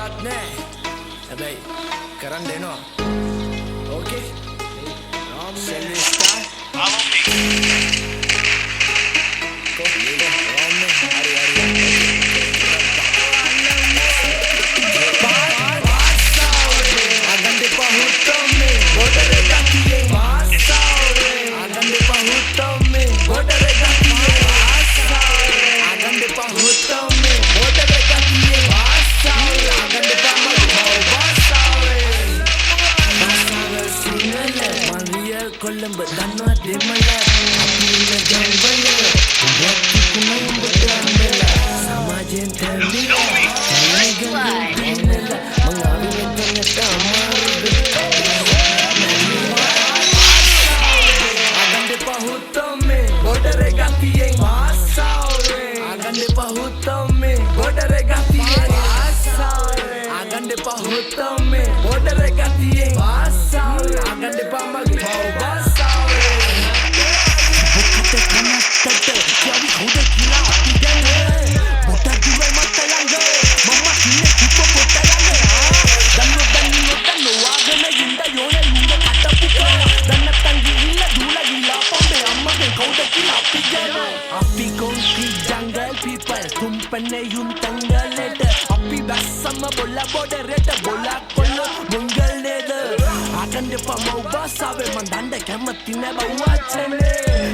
වත් නෑ. හැබැයි කරන්න දෙනවා. ඕකේ. සෙල්විස්ටා. Follow me. Kolombo danwa demala apina jambala waktu kumai berdambela samajen terlila mengawi ternyata maru agan depa hutame bodare gatiye masawe agan depa hutame bodare gatiye masawe agan depa hutame bodare gatiye masawe agan depa magi Tumpane yung tanggaleda api basama bola bodereta bola kollo mungaleda akan depa mau basawe mandanda kematina bawa chene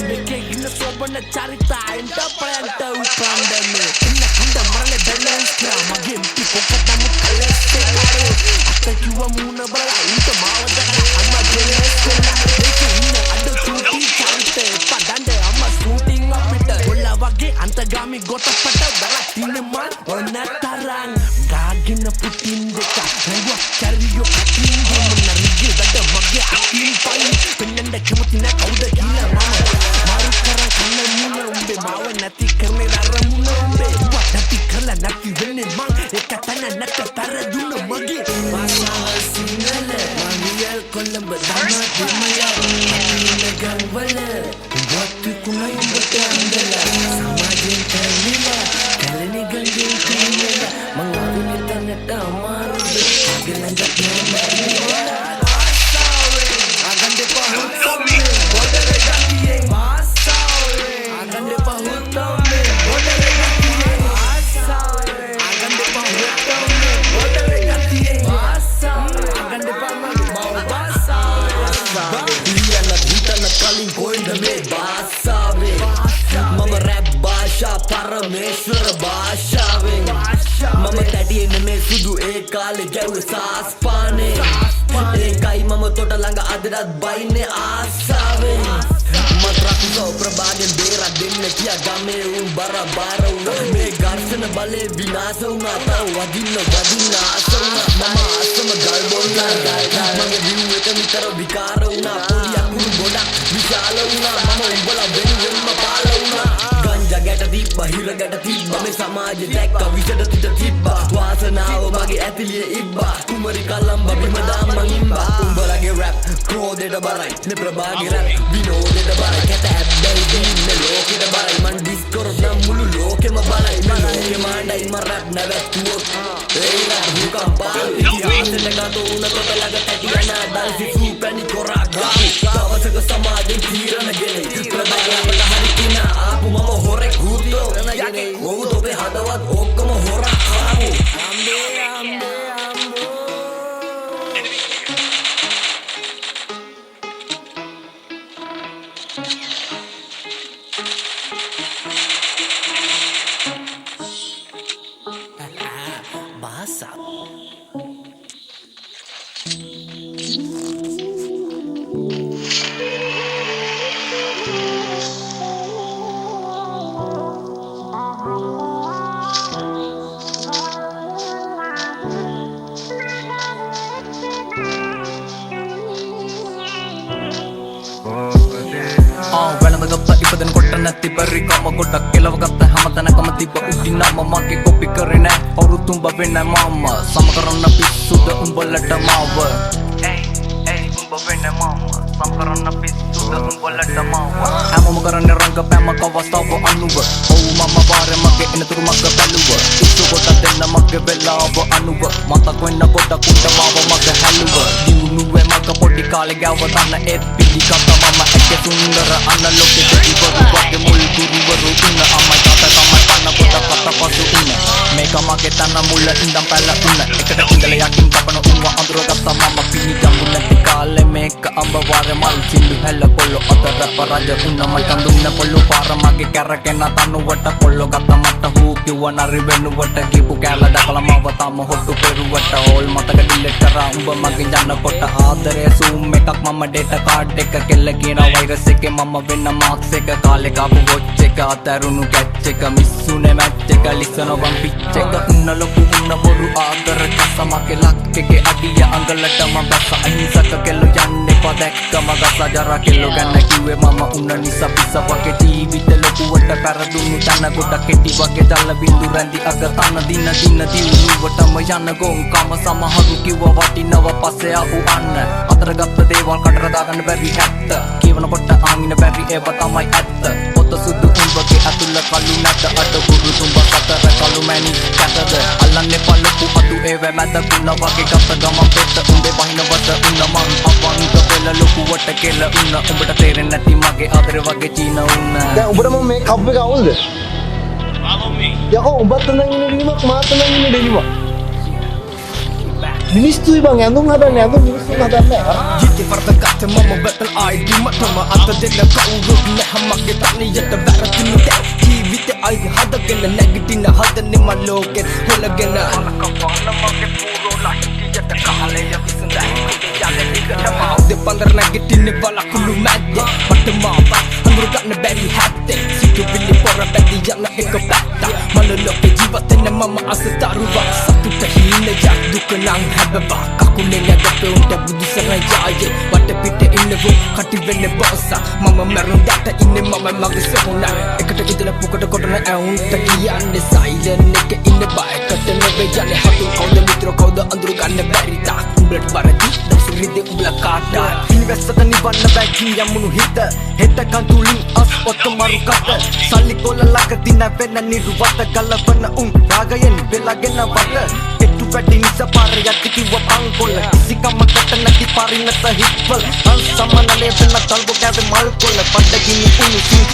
deke gina sobana charita enta pranta upandame inna kanda marane balance kra magem tipo kadamu kaleste kare atakiwa muna bala inta mawada amma gelestela deke inna adu chuti chante padande amma shooting apita bola wage antagami gotapata Tineman ona tarang gagina putin deka rangwa cariyo katingo menarige dada mage akin pai penanda kematina kauda gila mama maru karang kana muna umbe mawa nati karne dara muna umbe wa nati kala nati vene mang ekatana nakatara duna mage masa sinale mangial kolombo dama dimaya apina gambala waktu kunai bertandala samajen terlila kalani ganjil kumela mengawi ternyata maru agelanjak nyamar masawe agan depa hutame bodare gatiye masawe agan depa hutame bodare gatiye masawe agan depa hutame bodare gatiye masawe agan depa mau masawe dia nak kita nak paling poin dame basawe mama rap basha parameshwar bashawe mama tadiye neme sudu e kale gawe saas pane ekai mama tota langa adadat baine asawe matraku so prabhagen bera denne kiya game un barabara una me garsana bale vinasa una ta wadinna asuna mama asama galbonna mama viu eta mitara vikara una podiya kuru boda visala una mama umbala venma pala una ganja gata dibba hira gata tibba me samaje dekka visada tita tibba wasanawa mage atiliye ibba kumari kalamba bimada mangimba umbalage rap krodeda barai ne prabhage rap vinodeda barai kata baby ne lokeda barai man discord na mulu loke ma barai me loke mandai ma rap na vettuot ei rap hukampa itihase lagato una tota laga tatiyana dalsi supani koraga tawasaka samajen tirana gene prabhage apala harikina apu mama hore gudo yake ovu tobe hadawat okkama hora kaavu ambe bahasa වැළඳගත්ත ඉපදෙන කොට නැති පරි කම ගොඩක් කෙලවගත්ත හැමතැනකම තිබ්බ උඩින් නම මගේ copy කරේ නෑ කවුරුත් උඹ වෙන්නේ මම සම කරන්න පිස්සුද උඹලට මාව උඹ වෙන්නේ මම සම කරන්න පිස්සුද උඹලට මාව හැමෝම කරන්නේ රංගපෑමක අවස්ථාව අනුව ඔව් මම වාරේ මගේ එනතුරු මග බැලුව ඉස්සු කොට දෙන්න මගේ වෙලාව අනුව මතක වෙන්න ගොඩක් උන්ට මාව මග හැලුව දියුණුවේ මග පොඩි කාලේ ගාව දන්න ඒත් පිළිගත්ත මම එක්ක සුන්දර අන්න ලෝකෙ දෙවිවරු වගේ මුල් ගුරුවරු ඉන්න අම්මයි තාත්තා තමයි පන්න ගොඩක් අතපසු ඉන්න මේක මගේ තන මුල ඉඳන් පැල උන්න එකට ඉඳලා යකින් කපන උන්ව අඳුරගත්ත මම පිණි ගම්බු නැති කාලේ මේක අඹ වාරේ මල් සිල්ලු හැල කොල්ල අතර පරාජ උන්න මල් කඳුන්න පොල්ලු පාර මගේ කැරකෙන තනුවට කොල්ල ගත්ත මට හූ කිව්ව නරි වෙනුවට කීපු කැල දකලා මව තම හොට්ටු පෙරුවට ඕල් මතක ඩිලීට් කරා උඹ මගේ යනකොට ආදරේ සූම් එකක් මම ඩේටා කාඩ් එක කෙල්ල කියන වෛරස් එකේ මම වෙන්න මාක්ස් එක කාලේ කාපු වොච් එක අතරුණු කැච් එක මිස්සුනේ මැච් එක ලිසන වන් පිච් එක උන්න ලොකු උන්න බොරු ආදර කසමගේ ලක් එකේ අඩිය අඟලට මම බස අහිංසක කෙල්ල යන්නේ පදැක්කම ගස ජරා කෙල්ල ගන්න කිව්වේ මම උන්න නිසා පිස වගේ ජීවිත ලොකුවට පෙරදුණු තන ගොඩක් කෙටි වගේ ජල බින්දු රැඳි අග තන දින දියුණුවටම යන ගොංකම සමහරු කිව්ව වටිනව පස්සේ ආපු අන්න අතරගත්ත දේවල් කටර දාගන්න බැරි හැත්ත කියවනකොට ආමින බැරි ඒව තමයි ඇත්ත පොත සුදු උඹගේ අතුල කළු නැත අත ගුරු තුඹ සතර කළු මැණි කැතද අල්ලන්නේ පළපු අතු ඒව මැද කුණ වගේ ගත ගම පෙත්ත උඹේ වහිනවට උන්න මං අපන්ත පෙළ ලොකුවට කෙල උන්න උඹට තේරෙන්නේ නැති මගේ ආදරේ වගේ චීන උන්න දැන් උඹට මම මේ කප් එක අවුල්ද? යකෝ උඹත් නම් ඉන්නේ ඩෙලිමක් මාත් නම් ඉන්නේ ඩෙලිමක්. මිනිස්සුයි බං ඇඳුම් හදන්නේ ඇඳුම් මිනිස්සුන් හදන්නේ නැහැ. ජීවිතේ වර්ධගත මම බතල් ආයිඩි මතම අත දෙන්න කවුරුත් නැහමගේ තනියට වැරදිනු දැන් ජීවිතේ ආයිඩි හදගෙන නැගිටින හදන්නේ මම ලෝකෙත් හොලගෙන අනකපන්න මගේ පුරෝ ලහිටියට කාලේ යවිසඳයි යන්නේ විකටම දෙපන්දර නැගිටින්නේ බලකුළු මැද්දේ මට මාව අඳුර ගන්න බැරි හැත්තේ සිටු පිළි පොර පැටි යන එක පැත්ත මල ලෝකේ ජීවිතේ මම අසතරුවක් සතුට හිින්න යක් දුක නම් හැබවා කකුලේ නැගපේ උන්ට බුදු සරණයි වට පිට ඉන්නවෝ කටි වෙන්නේ බෝසා මම මරුන් දාට ඉන්නේ මම මගේ සොහොන එකට ඉදලා පුකට කොටන ඇවුන්ට කියන්නේ සයිලන්ට් එක ඉන්න බයකට නෙවෙයි යන්නේ හතු කවුද මිත්‍ර කවුද අඳුර ගන්න බැරි තා උඹට පරදි දසුරිද උඹලා කාටා ඉන්වෙස්ට් නිවන්න බැකි යමුණු හිත හෙට කන්තුලින් අස් ඔත්ත මරු කට සල්ලි කොල්ලලක දින වෙන නිරුවත ගලවන උන් රාගයෙන් වෙලාගෙන වට එට්ටු පැටි නිසා පාර යටි කිව්ව පංකොල්ල කිසිකමකට නැති පරිණත හිත්වල අන්සමනලේ වෙන තල්බෝ කැවේ මල් කොල්ල පඩගිනි උණු සින්